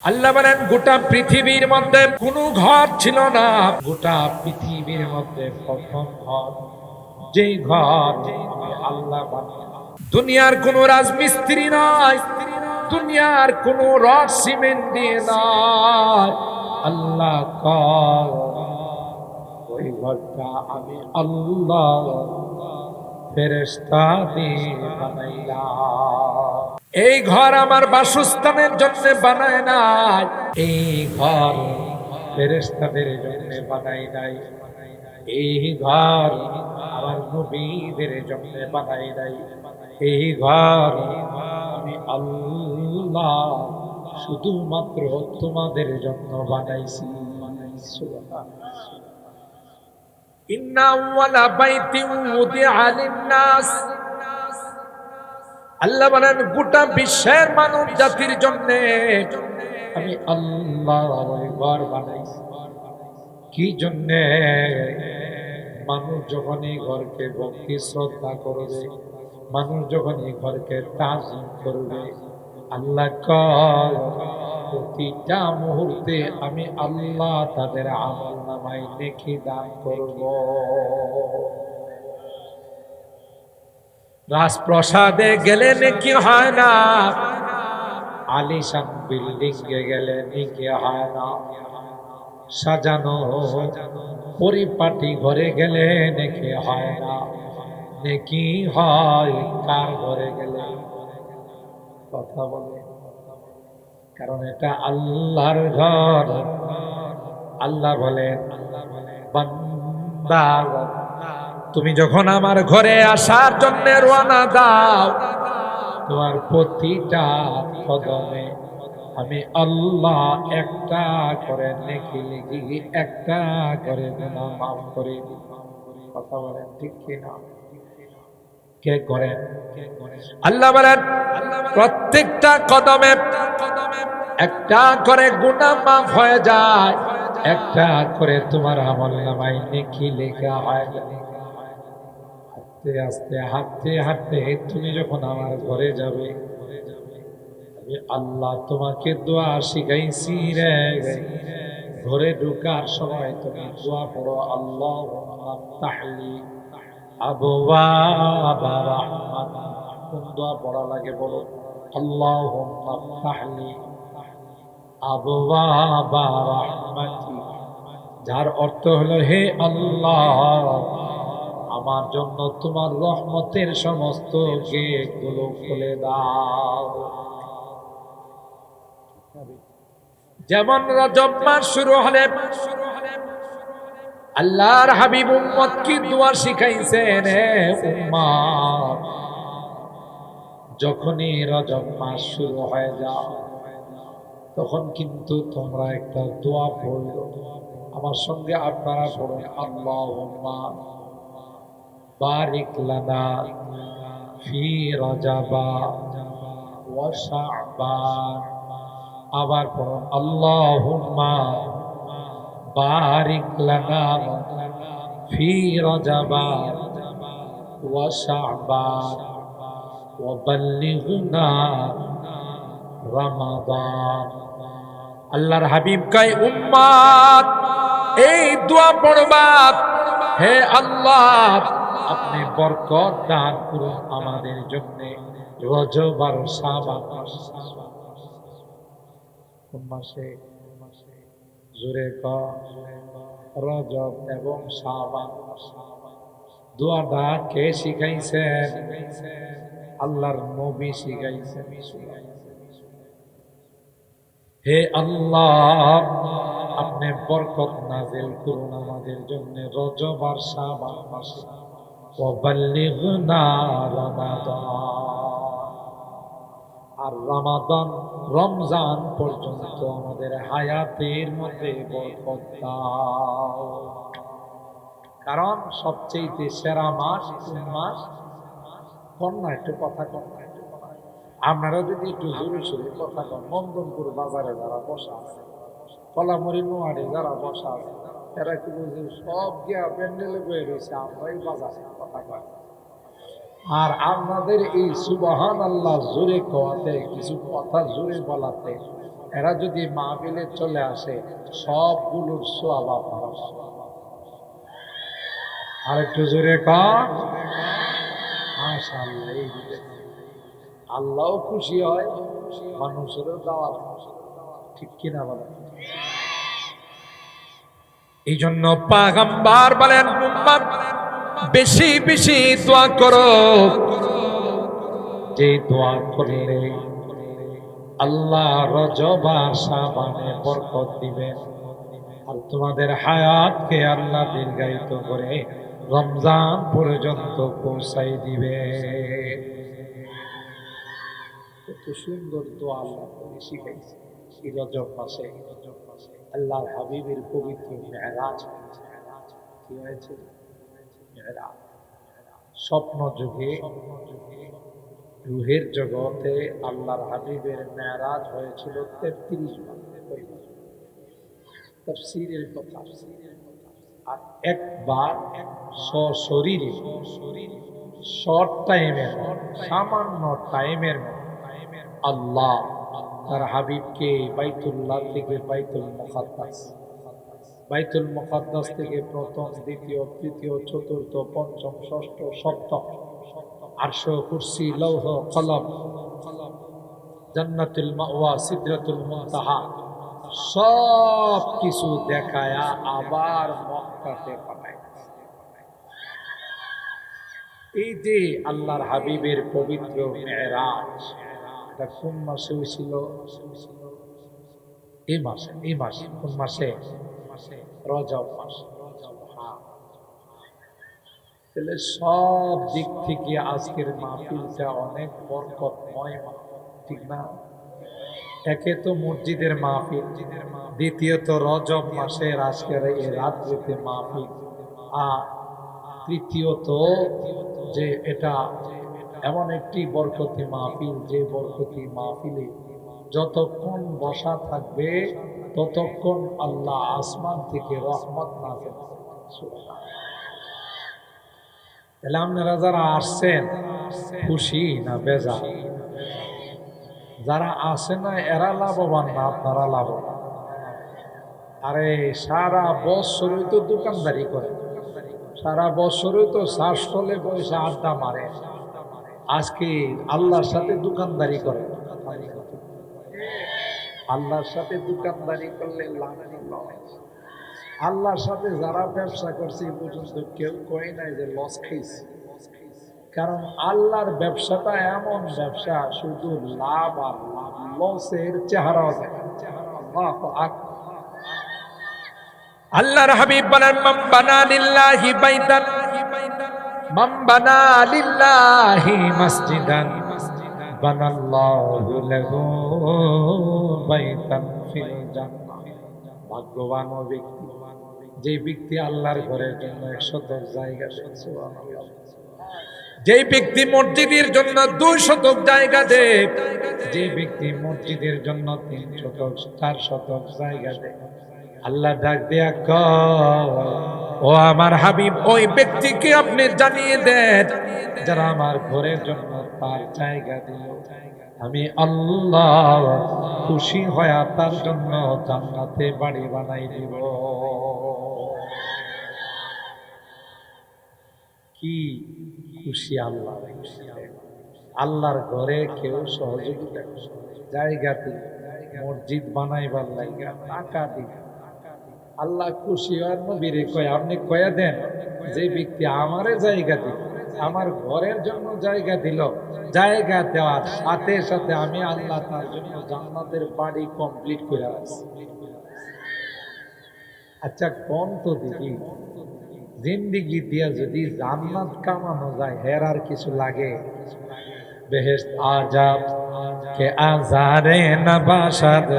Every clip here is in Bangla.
আল্লাহ বলেন গোটা পৃথিবীর মধ্যে কোনো ঘর ছিল না। গোটা পৃথিবীর মধ্যে প্রথম ঘর, যেই ঘর আমি আল্লাহ বানিয়েছি। দুনিয়ার কোনো রাজমিস্ত্রি নয়, দুনিয়ার কোনো রড সিমেন্ট দিয়ে নয়। আল্লাহ কয় ওই ঘরটা আমি আল্লাহ ফেরেশতা দিয়ে বানাইলাম। এই ঘর আমার বাসস্থানের জন্য বানায় নাই, এই ঘর ফেরেশতাদের জন্য বানাই নাই, এই ঘর আমার নবীদের জন্য বানাই নাই, এই ঘর আমি আল্লাহ শুধুমাত্র তোমাদের জন্য বানাইছি। ইন্না আউয়ালা বাইতিন উদিআ লিন-নাস, আল্লাহ বলেন গোটা বিশ্বের মানব জাতির জন্য আমি আল্লাহ ওই ঘর বানাইছি। কি জন্য? মানুষ যখন এই ঘরকে ভক্তি শ্রদ্ধা করবে, মানুষ যখন এই ঘরকে তাজিম করবে, আল্লাহ কয় প্রতিটা মুহূর্তে আমি আল্লাহ তাদের আমল নামায় নেকি দান করব। রাজপ্রাসাদে গেলে নেকি হয় না, আলিশান বিল্ডিং এ গেলে নেকি হয় না, সাজানো পরিপাটি ঘরে গেলে নেকি হয় না, নেকি হয় কার ঘরে গেলে? কথা বলে, কারণ এটা আল্লাহর ঘর। আল্লাহ বলেন বান্দা তুমি যখন আমার ঘরে আসার জন্য রওনা দাও, তোমার প্রতিটা কদমে আমি আল্লাহ একটা করে নেকি লিখি, একটা করে গুনাহ মাফ করে দিই। কথা বলেন ঠিক কিনা? কে করেন? আল্লাহ বলেন প্রত্যেকটা কদমে একটা করে গুনাহ মাফ হয়ে যায়, একটা করে তোমার আমলনামায় নেকি লেখা হয়। হাঁটতে আস্তে হাঁটতে হাঁটতে তুমি যখন আমার ঘরে যাবে, আমি আল্লাহ তোমাকে দোয়া শিখাইছি রে। ঘরে ঢোকার সময় তুমি দোয়া পড়ো, আল্লাহুম্মা আফতাহলি আবওয়াবা রাহমাতি। কোন দোয়া পড়া লাগে বলো? আল্লাহুম্মা আফতাহলি আবওয়াবা রাহমাতি, যার অর্থ হলো হে আল্লাহ আমার জন্য তোমার রহমতের সমস্ত গেট গুলো খুলে দাও। যেমন রজব মাস শুরু হলে আল্লাহর হাবিব উম্মত কি দোয়া শিখাইছেন, হে উম্মত যখনই রজব মাস শুরু হয়ে যায় তখন কিন্তু তোমরা একটা দোয়া পড়ো। আমার সঙ্গে আপনারা পড়ুন, আল্লাহুম্মা বারিক লানা ফি রজাবা ওয়া শাবান। আবার পড়ুন, আল্লাহুম্মা বারিক লানা ফি রজাবা ওয়া শাবান ওয়া বাল্লিগনা রমাদান। আল্লাহর হাবিব কয় উম্মত এই দোয়া পড়বা, হে আল্লাহ আপনি বরকত দান করুন আমাদের জন্য রজব আর শাবান মাসে। কোন মাসে? জোরে কও। রজব এবং শাবান। দোয়াটা কে শিখাইছেন? আল্লাহর নবী শিখাইছেন। হে আল্লাহ আপনি বরকত নাজিল করুন আমাদের জন্য রজব আর শাবান মাসে, ওয়া বাল্লিগনা রমাদান। আর রমাদান রমজান পর্যন্ত আমাদের হায়াতের মধ্যে বরকত দাও। কারণ সবচেয়ে সেরা মাস কোন মাস? কন্যা একটু কথা কন্যা একটু কথা। আপনারা যদি একটু জোরে সোরে কথা কন, নন্দনপুর বাজারে যারা বসা আছে, কলামরি নোয়ারে যারা বসা আছে, এরা কি বলছে সব গিয়া প্যান্ডেলে বয়ে রয়েছে, আমরাই বাজারে কথা কয়। আর আপনাদের এই সুবহান আল্লাহ জোরে কোয়াতে, কিছু কথা জোরে বলাতে এরা যদি মাহফিলে চলে আসে সবগুলোর সওয়াব আপনারা পাবেন। আর একটু জোরে কর মাশাআল্লাহ। এই আল্লাহও খুশি হয়, মানুষেরও দাওয়াত, ঠিক কিনা বলেন? এই জন্য পয়গম্বর বলেন উম্মত বেশি বেশি দোয়া করো, যে দোয়া করলে আল্লাহ রজব আর শাবানে বরকত দিবেন, আর তোমাদের হায়াতকে আল্লাহ দীর্ঘায়িত করে রমজান পর্যন্ত পৌঁছাই দিবে। কত সুন্দর দোয়া আল্লাহ শিখাইছে। এই রজব মাসে আল্লাহর হাবিবের পবিত্র মেরাজ কি হয়েছে? মেরাজ স্বপ্ন যুগে রুহের জগতে আল্লাহর হাবিবের মেরাজ হয়েছিল 33 বার। তাফসীরের কথা। আর একবার সশরীরে শর্ট টাইমের, সামান্য টাইমের আল্লাহ তার হাবিবকে বাইতুল্লাহ থেকে বাইতুল মুকাদ্দাস থেকে প্রথম, দ্বিতীয়, তৃতীয়, চতুর্থ, পঞ্চম, ষষ্ঠ, সপ্তম, আরশ, কুরসি, লৌহ, কলম, জান্নাতুল মাওয়া, সিদরাতুল মুনতাহা সব কিছু দেখায়া আবার মক্কাতে পাঠায়। এই যে আল্লাহর হাবিবের পবিত্র মেরাজ, এটা কোন মাসে হয়েছিল? এই মাসে কোন মাসে? রজব মাসে। তাহলে সব দিক থেকে আজকের মাহফিলটা অনেক বরকতময়, ঠিক না? একে তো মসজিদের মাহফিল, দ্বিতীয়ত রজব মাসের আজকের এই রাত্রিতে মাহফিল, আর তৃতীয়ত যে এটা এমন একটি বরকতি মাহফিল, যে বরকতি মাহফিলে যতক্ষণ বসা থাকবে ততক্ষণ আল্লাহ আসমান থেকে রহমত নাযিল করবেন। তাহলে আপনারা যারা আসছেন খুশি না বেজার? যারা আসে না এরা লাভবান না, আপনারা লাভবান। আরে সারা বছরই তো দোকানদারি করে, সারা বছরই তো শ্বাসফলে বসে আড্ডা মারে, আজকে আল্লাহর সাথে দোকানদারি করে। আল্লাহর সাথে দোকানদারি করলে লাভ লস। আল্লাহর সাথে যারা ব্যবসা করছে এই পর্যন্ত কেউ কয় নাই যে লস খাইছে, কারণ আল্লাহর ব্যবসাটা এমন ব্যবসা শুধু লাভ আর লাভ, লসের চেহারাও দেখে। আল্লাহর হাবিব বলেন মান বানা লিল্লাহি বাইতান, মান বানা লিল্লাহি মসজিদান বানাল্লাহু লাহু বাইতান ফিল জান্নাহ। ভাগ্যবান ওই ব্যক্তি যে ব্যক্তি আল্লাহর ঘরের জন্য 100 জায়গা, যে ব্যক্তি মসজিদের জন্য 200 জায়গা দেয়, যে ব্যক্তি মসজিদের জন্য 300-400 জায়গা দেয়, আল্লাহ ডাক দেয়া কয় ও আমার হাবিব ওই ব্যক্তিকে আপনি জানিয়ে দেন যারা আমার ঘরের জন্য তার জায়গা দিল, আমি আল্লাহ খুশি হয়ে তার জন্য জান্নাতে বাড়ি বানাই দিব। কি খুশি! আল্লাহ আল্লাহর ঘরে কেউ সহযোগিতা জায়গা দিল, মসজিদ বানাইবার লাগা টাকা দিল, আল্লাহ খুশি হয়। নবীরে কয় আপনি কয়ে দেন যে ব্যক্তি আমারে জায়গা দিল, আমার ঘরের জন্য জায়গা দিল, জায়গা দেওয়ার সাথে সাথে আমি আল্লাহ তার জন্য জান্নাতের বাড়ি কমপ্লিট করে আসছি। আচ্ছা কোন তো দেখি জিন্দিগি দিয়া যদি জান্নাত কামানো যায় হের আর কিছু লাগে? বেহেশত আজাব কে আজারে নবাশদ,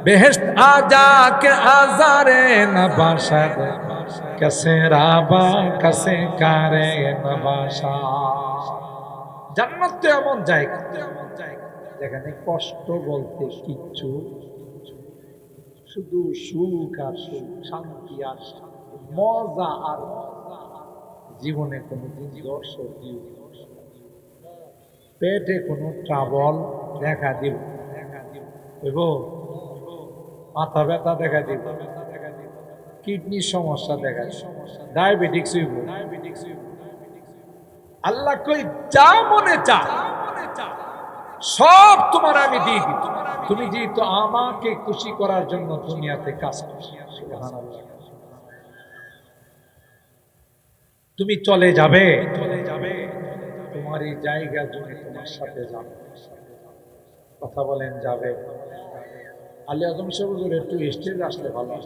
বেহেশত আজা কে আজারে নবাশদ, কসে রাবা কসে কারে নবাশা। জান্নাত তো এমন জায়গা যেখানে কষ্ট বলতে কিচ্ছু, শুধু সুখ আর সুখ, শান্তি আর শান্তি, মজা আর জীবনে কোনোদিন জ্বর সর্দি, পেটে কোনো ট্রাবল দেখা দিব মাথা ব্যথা দেখা দিব, কিডনির সমস্যা দেখা দিব, ডায়াবেটিক্স হইব। আল্লাহ কই যা মনে চা সব তোমার আমি দিয়ে দিব, তুমি যেহেতু আমাকে খুশি করার জন্য দুনিয়াতে কাজ করছো। সুবহানাল্লাহ। তুমি চলে যাবে, তোমার এই জায়গা জমি তোমার সাথে যাবে। কথা বলেন যাবে? আলী আজম সাহেব হুজুর একটু স্টেজে আসলে ভালো হয়।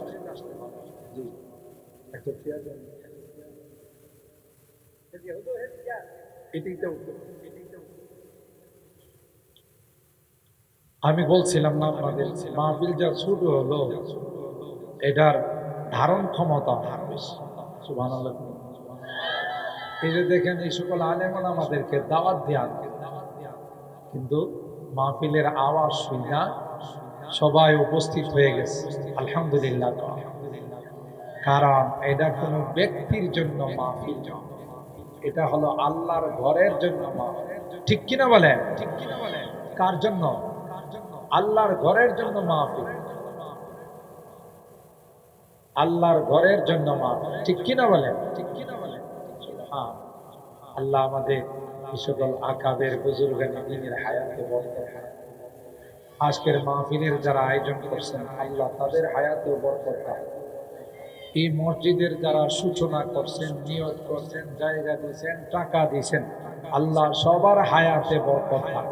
জি, একটু চেয়ার দেন। আমি বলছিলাম না আপনাদের মাহফিল যা শুরু হলো, এটার ধারণ ক্ষমতা অনেক বেশি। সুবহানাল্লাহ। এই যে দেখেন এই সকল আলেমান আমাদেরকে দাওয়াত দেন, কিন্তু মাহফিলের আওয়াজ শুনে সবাই উপস্থিত হয়ে গেছে, আলহামদুলিল্লাহ। কারণ এটা কোনো ব্যক্তির জন্য মাহফিল নয়, এটা হলো আল্লাহর ঘরের জন্য মাহফিল। ঠিক কিনা বলেন? কার জন্য? আল্লাহর ঘরের জন্য মাহফিল, আল্লাহর ঘরের জন্য মাহফিল। ঠিক কিনা বলেন? হ্যাঁ, আল্লাহ আমাদের সকল আকাবের বুজুর্গানে দ্বীনের হায়াতে বরকত। আজকের মাহফিলের যারা আয়োজন করছেন, আল্লাহ তাদের হায়াতে বরকত দান। এই মসজিদের যারা সূচনা করছেন, নিয়ত করছেন, জায়গা দিয়েছেন, টাকা দিয়েছেন, আল্লাহ সবার হায়াতে বরকত দান।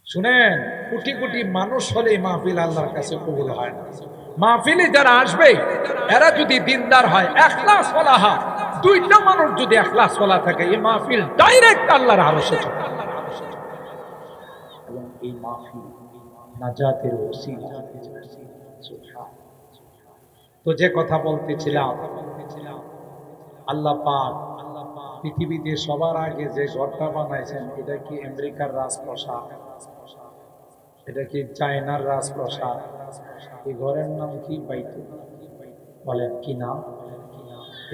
শুনেন, কোটি কোটি মানুষ হলে মাহফিল আল্লাহর কাছে কবুল হয় না। মাহফিলে যারা আসবে এরা যদি দিনদার হয়, ইখলাস ওয়ালা হয়, দুইটা মানুষ যদি ইখলাস ওয়ালা থাকে, এই মাহফিল ডাইরেক্ট আল্লাহর আরশে চলে। এবং এই মাহফিল নাজাতের ওসিলা। সুবহান। তো যে কথা বলতেছিলাম, আল্লাহ পাক পৃথিবীতে সবার আগে যে ঘরটা বানাইছেন, এটা কি আমেরিকার রাজপ্রাসাদ? এটা কি চায়নার রাজপ্রাসাদ? এই ঘরের নাম কি? বাইতুল। বলেন কি নাম?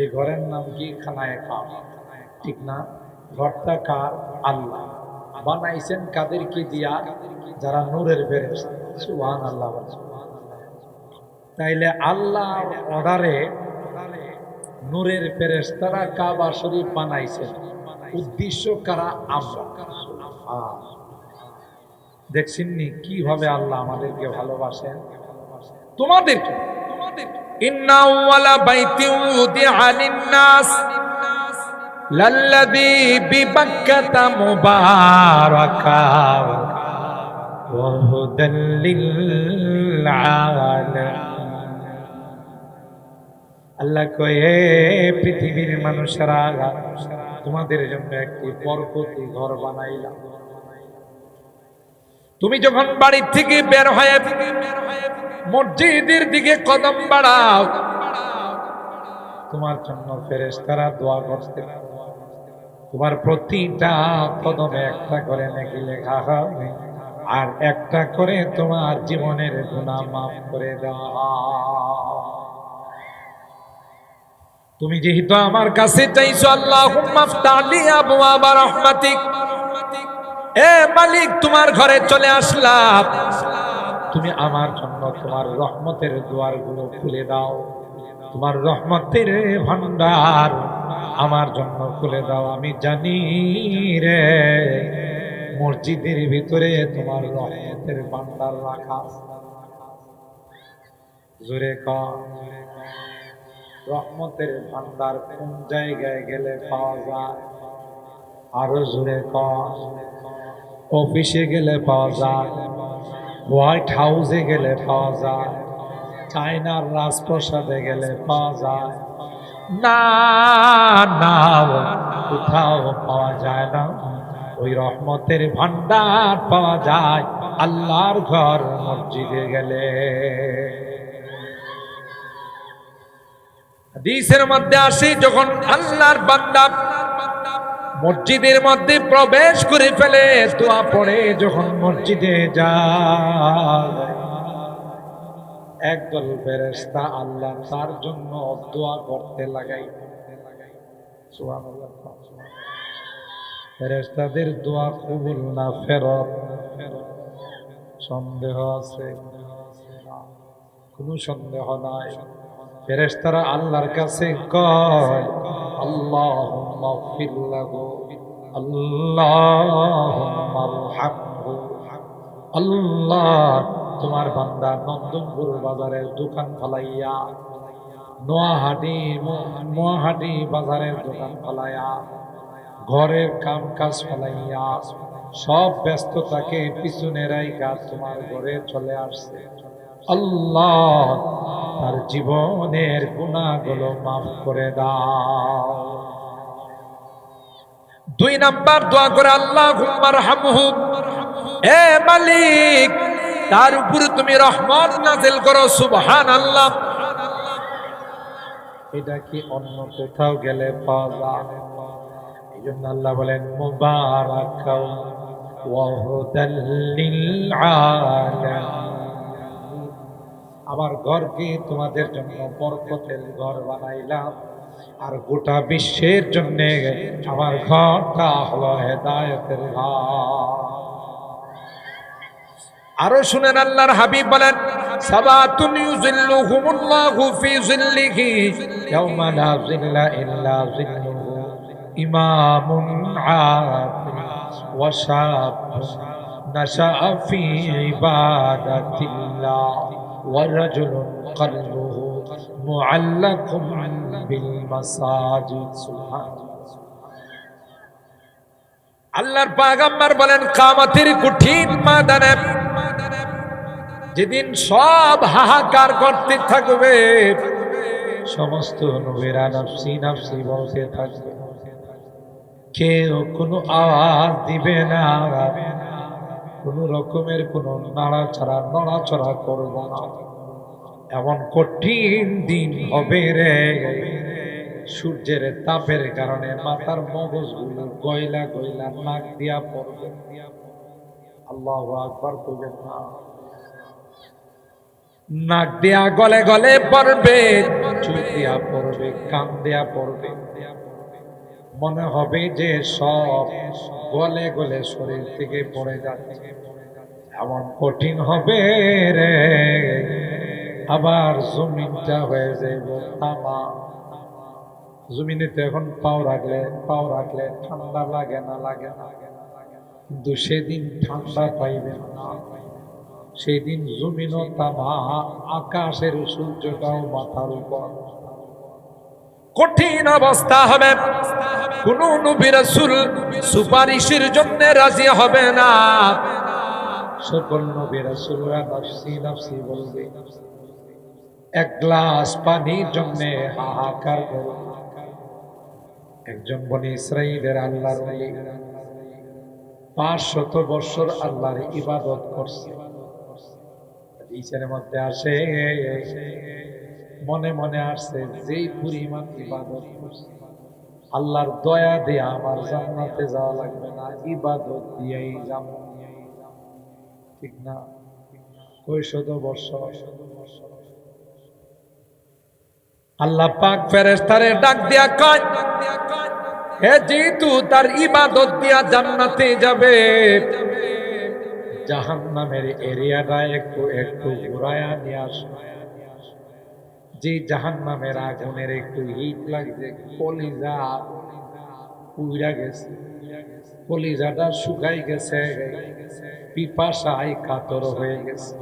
এই ঘরের নাম কি? খানায়ে কাবা। ঠিক না? ঘরটা কার? আল্লাহ। বানাইছেন কাদেরকে দিয়া? যারা নূরের ফেরেশতা। সুবহানাল্লাহ। তাইলে আল্লাহর অর্ডারে নূরের ফেরেশতারা কাবা শরীফ বানাইছেন, উদ্দেশ্য কারা? আমরা। দেখছেননি কিভাবে আল্লাহ আমাদেরকে ভালোবাসেন? তোমাদেরকে ইন্না আউওয়ালা বাইতিন উদিআ লিন-নাস লাল্লাযী বিবাক্কাতা মুবারাকা ওয়া হুদাল লিল-আলামিন। আল্লাহ কয়ে পৃথিবীর মানুষেরা, তোমাদের জন্য একটি বরকতি ঘর বানাইলাম। তুমি যখন বাড়ি থেকে বের হয়ে মসজিদের দিকে কদম বাড়াও, তোমার জন্য ফেরেশতারা দোয়া করতে, তোমার প্রতিটা কদমে একটা করে নেকি লেখা হবে, আর একটা করে তোমার জীবনের গুনাহ মাফ করে দেওয়া। তুমি যেহেতু আমার কাছে চাইছো, আল্লাহুম্মা ফতাহলি আবওয়াবা রাহমাতিক, এ মালিক তোমার ঘরে চলে আসলাম, তুমি আমার জন্য তোমার রহমতের দুয়ারগুলো খুলে দাও, তোমার রহমতের ভান্ডার আমার জন্য খুলে দাও। আমি জানি রে মসজিদের ভিতরে তোমার রহমতের ভান্ডার রাখা। জোরে কর, রহমতের ভান্ডার কোন জায়গায় গেলে পাওয়া যায়? আরো জোরে কর। অফিসে গেলে পাওয়া যায়, হোয়াইট হাউসে গেলে পাওয়া যায়, চায়নার রাজপ্রাসাদে গেলে পাওয়া যায় না, না কোথাও পাওয়া যায় না। ওই রহমতের ভান্ডার পাওয়া যায় আল্লাহর ঘর মসজিদে গেলে। হাদিসের মধ্যে আসে, যখন আল্লাহর বান্দা মসজিদের মধ্যে প্রবেশ করে ফেলে, দোয়া পড়ে, যখন মসজিদে যায়, একদল ফেরেশতা আল্লাহ তার জন্য দোয়া করতে লাগাই। সুবহানাল্লাহ। ফেরেশতাদের দোয়া কবুল না ফেরত, সন্দেহ আছে? কোনো সন্দেহ নাই। ফেরেশতারা আল্লাহর কাছে কয়, আল্লাহুম্মা গফির লাহু, আল্লাহুম্মা আরহামহু। আল্লাহ, তোমার বান্দা নন্দনপুর বাজারের দোকান ফালাইয়া, নোয়াহাটি বাজারের দোকান ফালাইয়া, ঘরের কাম কাজ ফালাইয়া, সব ব্যস্ততাকে পিছনে রাইখা তোমার ঘরে চলে আসছে। আল্লাহ, তার জীবনের গুনাহগুলো মাফ করে দাও। 2 নাম্বার দোয়া করে, আল্লাহুম্মা আরহামহু, হে মালিক, তার উপরে তুমি রহমত নাযিল করো। সুবহানাল্লাহ। এটা কি অন্য কোথাও গেলে পাওয়া যায়? এই জন্য আল্লাহ বলেন, মুবারাকাও ওয়া হুদাল লিল আলামিন। আমার ঘরকে তোমাদের জন্য বরকতের ঘর বানাইলাম, আর গোটা বিশ্বের জন্য আমার ঘরটা হলো হেদায়েতের ঘর। আরো শুনেন, আল্লাহর হাবিব বলেন, সাবাতুন ইউযিল্লুহুমুল্লাহু ফি যিল্লিহি ইয়াওমা লা যিল্লা ইল্লা যিল্লুহু, ইমামুন আদিল ওয়া শাবুন নাশাআ ফি ইবাদাতিল্লাহ ওয়া রাজুলুন কলবুহু মুআল্লাকুম বিল মাসাজিদ। সুবহানাল্লাহ। আল্লাহর পয়গম্বর বলেন, কিয়ামতের কঠিন ময়দানে, যেদিন সব হাহাকার করতে থাকবে, সমস্ত নবীরা নফসি নফসি বলতে থাকবে, কেউ কোনো আওয়াজ দিবে না, কোনো রকমের কোনো নড়াচড়া করব না। এমন কঠিন দিন হবে রে, সূর্যের তাপের কারণে মাথার মগজগুলো গয়লা গয়লা নাক দিয়া পড়বে। আল্লাহু আকবার কইবেন না? নাক দিয়া গলে গলে পড়বে, চোখ দিয়া পড়বে, কান দিয়া পড়বে, মনে হবে যে সব গলে গলে শরীর থেকে পড়ে যাচ্ছে। এমন কঠিন হবে রে। আবার জমিনটা হয়ে যাইব তামা। জমিনে তো এখন পাও রাখলে ঠান্ডা লাগে না? কিন্তু সেদিন ঠান্ডা পাইবেন না। সেই দিন জমিনও তামা, আকাশের সূর্যটাও মাথার উপর। কঠিন অবস্থা হবে। কোন নবী রাসূল সুপারিশের জন্য রাজি হবে না। সকল নবী রাসূলরা নফসি নফসি বলবে। এক গ্লাস পানির জন্য হাহাকার করবে। একজন বনি ইসরাঈলের আল্লাহর ওলি 500 বছর আল্লাহর ইবাদত করছে। হাদিসের মধ্যে আসে, মনে মনে আসছে, যেই পরিমাণ ইবাদত করছে, আল্লাহর দয়া দিয়ে আমার জান্নাতে যাওয়া লাগবে না, ইবাদত দিয়েই যাব। ঠিক না? কয় শত বছর। আল্লাহ পাক ফেরেশতারে ডাক দিয়া কয়, হে, যেহেতু তার ইবাদত দিয়া জান্নাতে যাবে, জাহান্নামের এরিয়াটা একটু একটু ঘুরায়া নিয়ে আসো। যে জাহান্নামের আগুনের একটু হিট লাগছে, কলিজা পুইরা গেছে, কলিজাটা শুকাই গেছে, পিপাসায় কাতর হয়ে গেছে,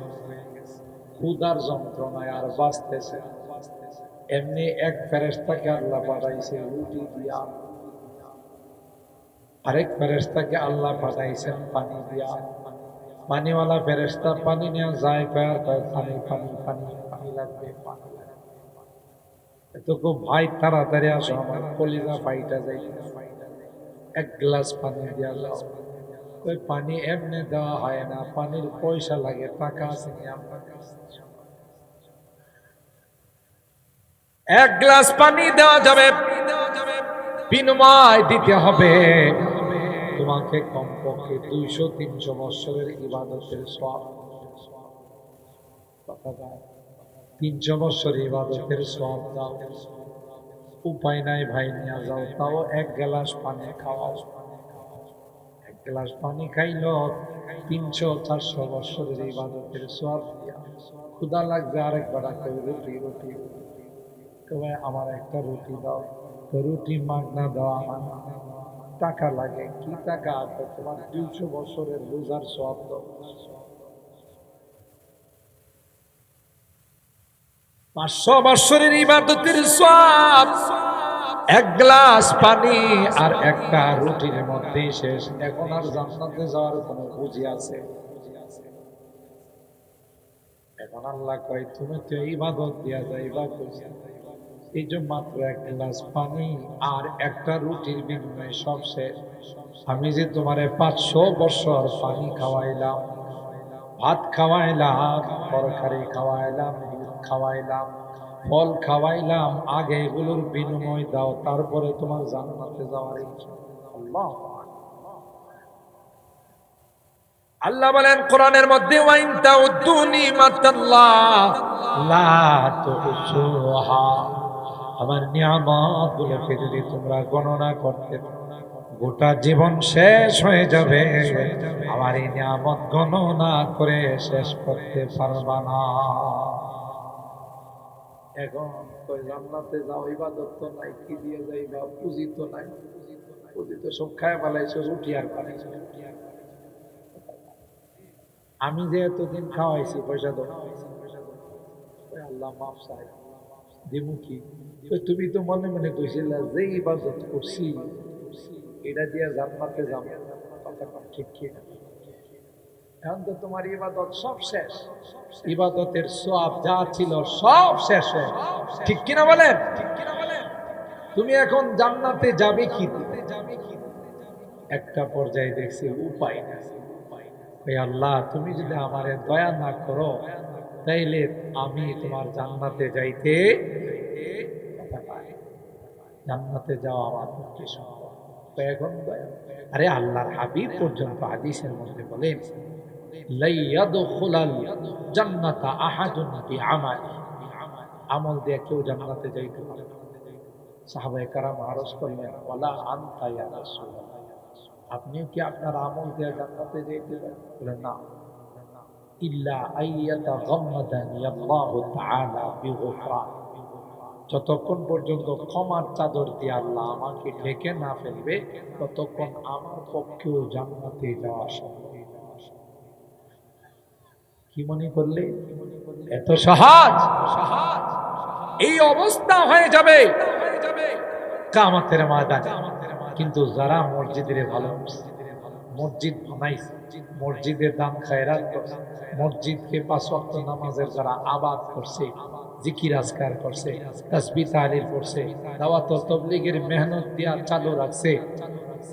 ক্ষুধার যন্ত্রণায় আর বাঁচতেছে। এমনি এক ফেরেশতাকে আল্লাহ পাঠাইছে রুটি দিয়া, আরেক ফেরেশতাকে আল্লাহ পাঠাইছেন পানি দিয়া। পানিওয়ালা ফেরেশতা পানি নিয়ে যায়, কয়ার কয় পানি পানি পানি পানি লাগবে, পানি লাগবে। এত খুব ভাই, তাড়াতাড়ি আসো, আমার কলিজা ফাইটা যাই, এক গ্লাস পানি দিয়া যাও। ওই পানি এমনি দেওয়া হয় না, পানির পয়সা লাগে, টাকা আছে নি আপনার কাছে? এক গ্লাস পানি দেওয়া যাবে, বিনিময় দিতে হবে তোমাকে কমপক্ষে 200-300 বছরের ইবাদতের সওয়াব। 300 বছর ইবাদতের সওয়াব দাও। উপায় নাই ভাই, নিয়ে যাও, তাও এক গ্লাস পানি খাওয়াও। গ্লাস পানি খাইলো 300-400 বছরের ইবাদতের সওয়াব দিয়া। ক্ষুধা লাগছে আরেকবার রুটি রুটি, তবে আমার একটা রুটি দাও। তো রুটি মাগনা দেওয়া হয় না, টাকা লাগে। কি টাকা? তোমার 200 বছরের রোজার সওয়াব দাও। 500 বছরের ইবাদতের সওয়াব এক গ্লাস পানি আর একটা রুটির মধ্যে শেষ। এখন আর জান্নাতে যাওয়ার কোনো বুঝি আছে? এখন আল্লাহ কয় তুমি তো ইবাদত দিয়া যাইবা কইছা, এই যে মাত্র এক গ্লাস পানি আর একটা রুটির বিনিময়ে সব শেষ। আমি যে তোমারে 500 বছর পানি খাওয়াইলাম, ভাত খাওয়াইলাম, তরকারি খাওয়াইলাম, দুধ খাওয়াইলাম, ফল খাওয়াইলাম, আগে এগুলোর বিনিময় দাও, তারপরে তোমার জান্নাতে যাওয়ার ইচ্ছা। আল্লাহ আল্লাহ বলেন কোরআনের মধ্যে, ওয়াইন তাউদ্দু নিমাতাল্লাহ লা তুহসুহা, আমার নিয়ামত গুলোকে যদি তোমরা গণনা করতে গোটা জীবন শেষ হয়ে যাবে। আমার এই নিয়ামত গণনা করে শেষ করতে পারবা না। এখন কই জান্নাতে যাও, ইবাদত তো নাই, কি দিয়ে যাইবা? পুঁজি তো নাই, পুঁজি তো সব খায় ফেলাইছো, রুটি আর বানাইছো। আমি যে এতদিন খাওয়াইছি, পয়সা দাও। আল্লাহ মাফ চাই, দিমু কি? তুমি তো মনে মনে কইছিলা যে ইবাদত করছি এটা দিয়ে জান্নাতে যাবো, ঠিক কি না? এখন তো তোমার ইবাদত সব শেষ, ইবাদতের সওয়াব যা ছিল সব শেষ হয়ে, ঠিক কিনা বলেন? তুমি এখন জান্নাতে যাবে কি? একটা পর্যায়ে দেখছি উপায় না। আল্লাহ তুমি যদি আমারে দয়া না করো তাইলে আমি তোমার জান্নাতে যাইতে জান্নাতে যাওয়া আমার পক্ষে সম্ভব। এখন দয়া, আরে আল্লাহর হাবিব পর্যন্ত হাদিসের মধ্যে বলেন, লা ইয়াদখুলাল জান্নাতা আহাদুন বিআমালি, আমল দিয়ে কেউ জান্নাতে যাইতে পারে না। সাহাবায়ে কেরাম আরজ করলেন, ওয়ালা আনতা ইয়া রাসূলুল্লাহ, আপনিও কি আপনার আমল দিয়ে জান্নাতে যাইতে পারেন? বলেন না। ইল্লা আইয়াতাগাম্মাদানি আল্লাহু তাআলা বিগুফরান, যতক্ষণ পর্যন্ত ক্ষমার চাদর দিয়ে আল্লাহ আমাকে ঢেকে না ফেলবে ততক্ষণ আমার পক্ষেও জান্নাতে যাওয়া সম্ভব। কি মনে করলে এত সহজ? এই অবস্থা হয়ে যাবে কিয়ামতের ময়দানে। কিন্তু যারা মসজিদের ভালোবাসে, মসজিদ বানাইছে, মসজিদের দান খায়রাত করছে, মসজিদকে 5 ওয়াক্ত নামাজের যারা আবাদ করছে, জিকির আজকার করছে, তাসবিহ তাহলিল করছে, দাওয়াত ও তাবলীগের মেহনত দিয়া চালু রাখছে,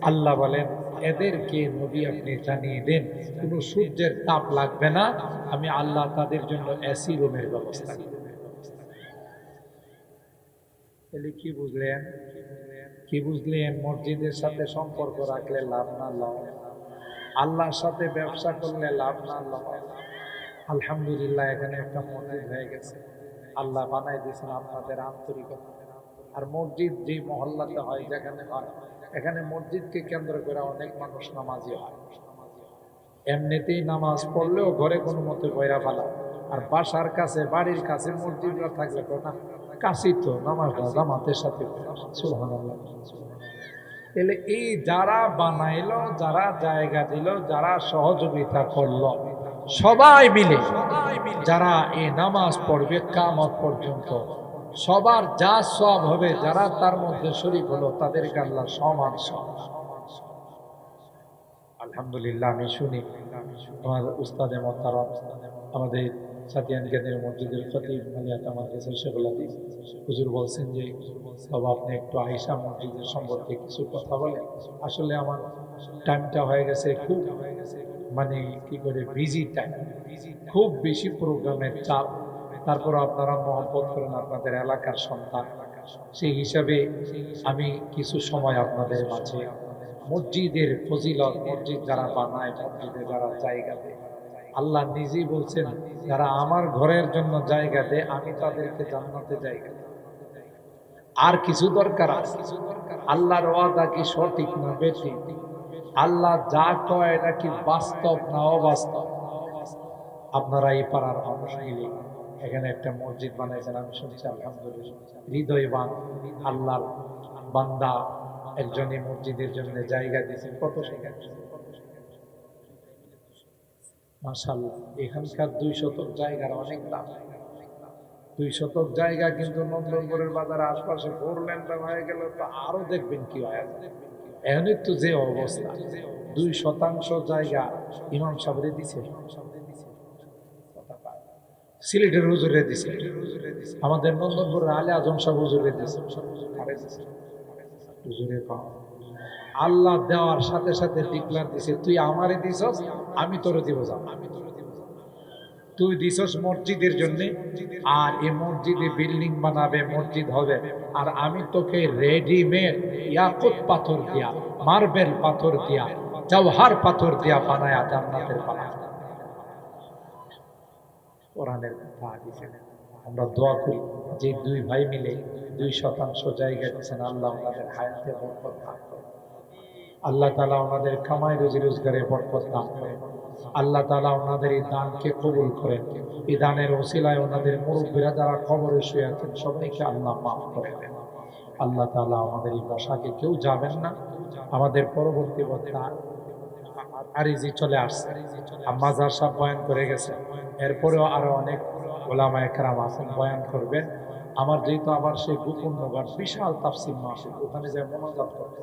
আল্লাহ বলেন এদেরকে নবী আপনি জানিয়ে দেন কোনো সূর্যের তাপ লাগবে না, আমি আল্লাহ তাদের জন্য এসি রুমের ব্যবস্থা করব। তাহলে কি বুঝলেন? কি বুঝলেন? মসজিদের সাথে সম্পর্ক রাখলে লাভ না লাভ? আল্লাহর সাথে ব্যবসা করলে লাভ না লাভ? আলহামদুলিল্লাহ এখানে একটা মসজিদ হয়ে গেছে, আল্লাহ বানাই দিয়েছেন আপনাদের আন্তরিকতা। আর মসজিদ যে মহল্লাতে হয়, যেখানে হয়, এখানে মসজিদকে কেন্দ্র করে অনেক মানুষ নামাজি হয়। এমনিতেই নামাজ পড়লেও ঘরে কোনো মতে বইরা ফেলা, আর বাসার কাছে বাড়ির কাছে মসজিদ থাকলে না কাছেই তো নামাজটা জামাতের সাথে। সুবহানাল্লাহ। তাহলে এই যারা বানাইলো, যারা জায়গা দিল, যারা সহযোগিতা করলো, সবাই মিলে যারা এই নামাজ পড়বে কিয়ামত পর্যন্ত, সবার যা সওয়াব হবে, যারা তার মধ্যে শরীক হলো তাদেরকে আল্লাহ সমান সওয়াব। আলহামদুলিল্লাহ। আমি শুনি আমার উস্তাদে মোহতারাম, আমাদের সাতিয়ান কেন্দ্রের মসজিদের খতিব মালিয়াত আমার কাছে শেখুল হাদিস হুজুর বলছেন যে বাবা আপনি একটু আয়েশা মসজিদের সম্পর্কে কিছু কথা বলেন। আসলে আমার টাইমটা হয়ে গেছে খুব মানে কি করে বিজি টাইম, খুব বেশি প্রোগ্রামের চাপ। তারপর আপনারা মহব্বত করেন, আপনাদের এলাকার সন্তান, সেই হিসাবে আমি কিছু সময় আপনাদের মাঝে মসজিদের ফজিলত, মসজিদ যারা বানায়, মসজিদে যারা জায়গা দেয়, আল্লাহ নিজেই বলছেন যারা আমার ঘরের জন্য জায়গা দেয় আমি তাদেরকে জান্নাতে জায়গা দেই। আর কিছু দরকার আছে? আল্লাহর ওয়াদা কি সঠিক না বেঠিক? আল্লাহ যা কয় এটা কি বাস্তব না অবাস্তব? আপনারা এই পাড়ার মানুষ মিলে এখানে একটা মসজিদ বানাইছেন, আমি শুনছি আলহামদুলিল্লাহ, হৃদয়বান আল্লাহর বান্দা একজন এই মসজিদের জন্য জায়গা দিয়েছেন। কত মাশাআল্লাহ, এখানকার 2 শতক জায়গার অনেক দাম। 2 শতক জায়গা কিন্তু নন্দনপুরের বাজারে আশপাশে 4 লেনটা হয়ে গেল তো আরো দেখবেন কি হয়। এখানে তো যে অবস্থা, 2 শতাংশ জায়গা ইমাম সাহেবরে দিছে, সিলেটের হুজুরে দিছে, আমাদের নন্দনপুরের আলে আজম সাহেব হুজুরে দিছে। হুজুরে পাওয়া আল্লাহ দেওয়ার সাথে সাথে ডিক্লার দিছে, তুই আমারে দিছস, আমি তোরে দিব। যা, তুই দিছস মসজিদের জন্য, আর এই মসজিদে বিল্ডিং বানাবে, মসজিদ হবে, আর আমি তোকে রেডিমেড ইয়াকুত পাথর দিয়া, মার্বেল পাথর দিয়া, জওহার পাথর দিয়া বানায়া জান্নাতের পানা। কোরআনের কথা দিয়েছেন। আমরা দোয়া করি যে 2 ভাই মিলে 2 শতাংশ জায়গা দিয়েছেন, আল্লাহ ওনাদের হায়াতে বরকত দান করেন, আল্লাহ তাআলা ওনাদের কামাই রুজি রোজগারে বরকত দান করেন, আল্লাহ তাআলা ওনাদের এই দানকে কবুল করেন। এই দানের ওসিলায় ওনাদের মুরব্বীরা যারা কবরে শুয়ে আছেন সবাইকে আল্লাহ মাফ করে দেন। আল্লাহ তাআলা আমাদের এই বসাকে কেউ যাবেন না, আমাদের পরবর্তী বক্তা আরিজি চলে আসছে, মাজার সাহেব বয়ান করে গেছে, এরপরেও আরো অনেক ওলামায়ে কেরাম আছেন বয়ান করবেন। আমার যেহেতু আবার সেই গোপন নগর বিশাল তাফসীর মাহফিল, ওখানে যে মোনাজাত করতে